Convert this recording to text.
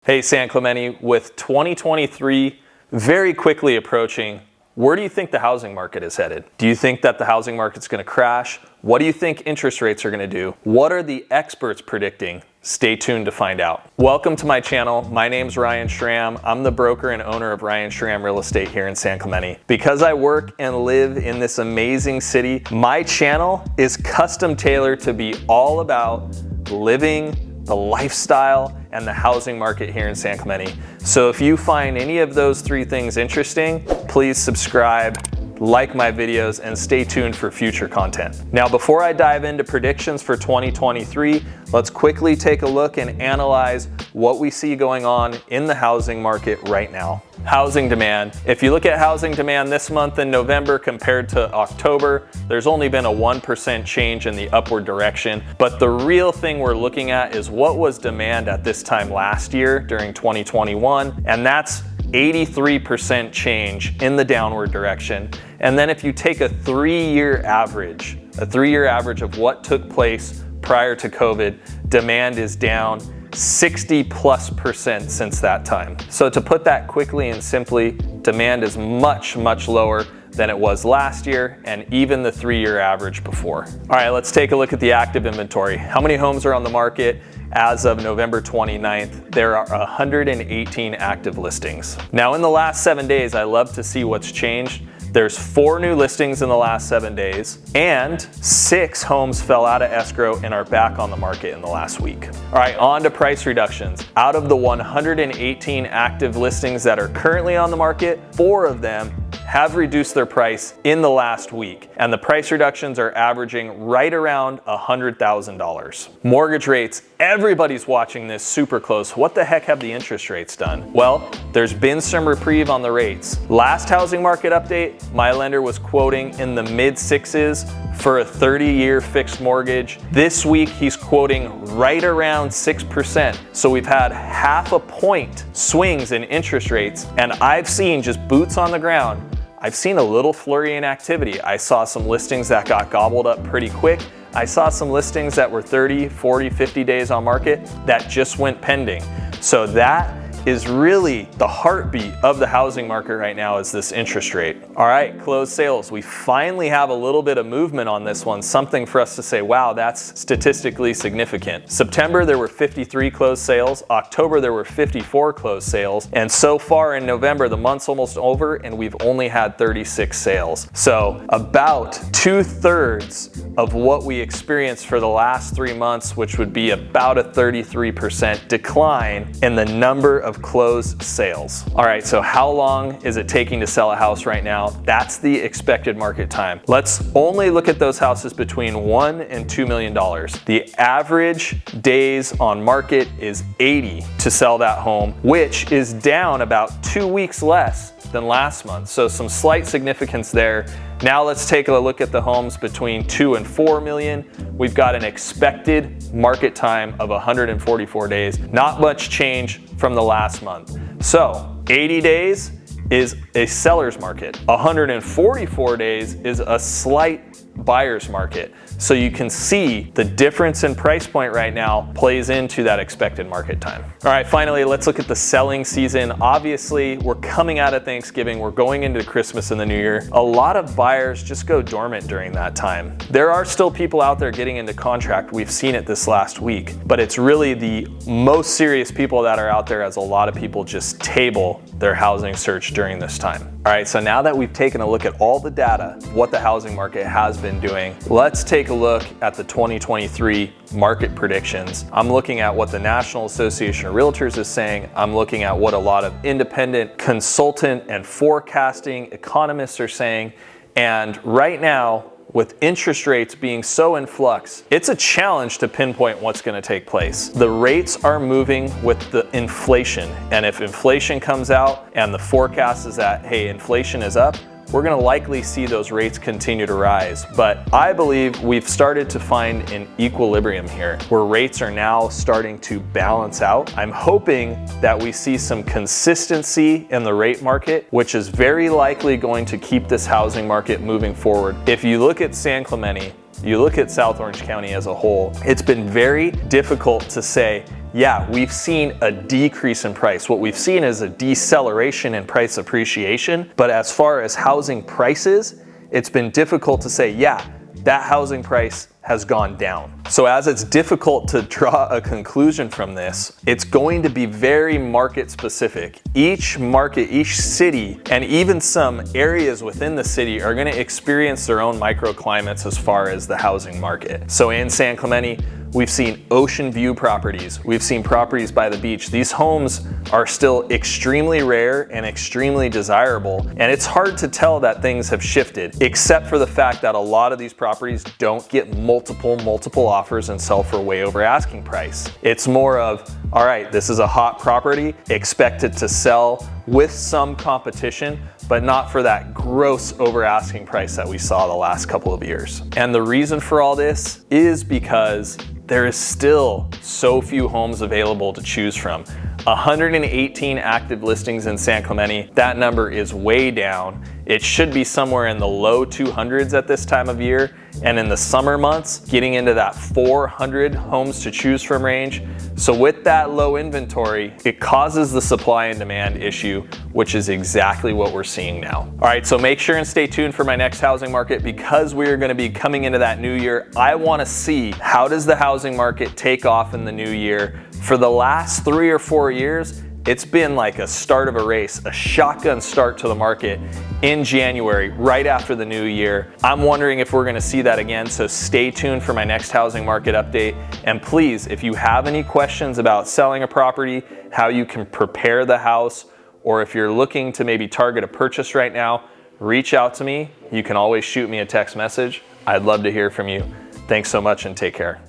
Hey, San Clemente, with 2023 very quickly approaching, where do you think the housing market is headed? Do you think that the housing market's going to crash? What do you think interest rates are going to do? What are the experts predicting? Stay tuned to find out. Welcome to my channel. My name's Ryan Schramm. I'm the broker and owner of Ryan Schramm Real Estate here in San Clemente. Because I work and live in this amazing city, my channel is custom tailored to be all about living the lifestyle and the housing market here in San Clemente. So if you find any of those three things interesting, please subscribe, like my videos, and stay tuned for future content. Now, before I dive into predictions for 2023, let's quickly take a look and analyze what we see going on in the housing market right now. Housing demand. If you look at housing demand this month in November compared to October, there's only been a 1% change in the upward direction. But the real thing we're looking at is what was demand at this time last year during 2021, and that's 83% change in the downward direction. And then if you take a three-year average of what took place prior to COVID, demand is down 60+% since that time. So to put that quickly and simply, demand is much, much lower than it was last year and even the three-year average before. All right, let's take a look at the active inventory. How many homes are on the market? As of November 29th, there are 118 active listings. Now, in the last 7 days, I love to see what's changed. There's 4 new listings in the last 7 days, and 6 homes fell out of escrow and are back on the market in the last week. All right, on to price reductions. Out of the 118 active listings that are currently on the market, 4 of them have reduced their price in the last week, and the price reductions are averaging right around $100,000. Mortgage rates, everybody's watching this super close. What the heck have the interest rates done? Well, there's been some reprieve on the rates. Last housing market update, my lender was quoting in the mid-6s for a 30-year fixed mortgage. This week, he's quoting right around 6%. So we've had half a point swings in interest rates, and I've seen just boots on the ground. I've seen a little flurry in activity. I saw some listings that got gobbled up pretty quick. I saw some listings that were 30, 40, 50 days on market that just went pending. So that is really the heartbeat of the housing market right now, is this interest rate. All right, closed sales. We finally have a little bit of movement on this one, something for us to say, wow, that's statistically significant. September, there were 53 closed sales. October, there were 54 closed sales. And so far in November, the month's almost over and we've only had 36 sales. So about 2/3 of what we experienced for the last 3 months, which would be about a 33% decline in the number of closed sales. All right, so how long is it taking to sell a house right now? That's the expected market time. Let's only look at those houses between $1 and $2 million. The average days on market is 80 to sell that home, which is down about 2 weeks less than last month. So some slight significance there. Now let's take a look at the homes between 2 and 4 million. We've got an expected market time of 144 days. Not much change from the last month. So 80 days is a seller's market. 144 days is a slight buyer's market. So you can see the difference in price point right now plays into that expected market time. All right, finally, let's look at the selling season. Obviously, we're coming out of Thanksgiving, we're going into Christmas and the New Year. A lot of buyers just go dormant during that time. There are still people out there getting into contract. We've seen it this last week, but it's really the most serious people that are out there, as a lot of people just table their housing search during this time. All right, so now that we've taken a look at all the data, what the housing market has been doing, let's take a look at the 2023 market predictions. I'm looking at what the National Association of Realtors is saying. I'm looking at what a lot of independent consultant and forecasting economists are saying. And right now, with interest rates being so in flux, it's a challenge to pinpoint what's going to take place. The rates are moving with the inflation, and if inflation comes out and the forecast is that, hey, inflation is up, we're going to likely see those rates continue to rise. But I believe we've started to find an equilibrium here where rates are now starting to balance out. I'm hoping that we see some consistency in the rate market, which is very likely going to keep this housing market moving forward. If you look at San Clemente, you look at South Orange County as a whole, it's been very difficult to say, yeah, we've seen a decrease in price. What we've seen is a deceleration in price appreciation. But as far as housing prices, it's been difficult to say, yeah, that housing price has gone down. So as it's difficult to draw a conclusion from this, it's going to be very market specific. Each market, each city, and even some areas within the city are going to experience their own microclimates as far as the housing market. So in San Clemente, we've seen ocean view properties. We've seen properties by the beach. These homes are still extremely rare and extremely desirable. And it's hard to tell that things have shifted, except for the fact that a lot of these properties don't get multiple offers and sell for way over asking price. It's more of, all right, this is a hot property, expect it to sell with some competition, but not for that gross over asking price that we saw the last couple of years. And the reason for all this is because there is still so few homes available to choose from. 118 active listings in San Clemente. That number is way down. It should be somewhere in the low 200s at this time of year. And in the summer months, getting into that 400 homes to choose from range. So with that low inventory, it causes the supply and demand issue, which is exactly what we're seeing now. All right, so make sure and stay tuned for my next housing market, because we are going to be coming into that new year. I want to see, how does the housing market take off in the new year? For the last 3 or 4 years, it's been like a start of a race, a shotgun start to the market in January, right after the new year. I'm wondering if we're gonna see that again, so stay tuned for my next housing market update. And please, if you have any questions about selling a property, how you can prepare the house, or if you're looking to maybe target a purchase right now, reach out to me. You can always shoot me a text message. I'd love to hear from you. Thanks so much and take care.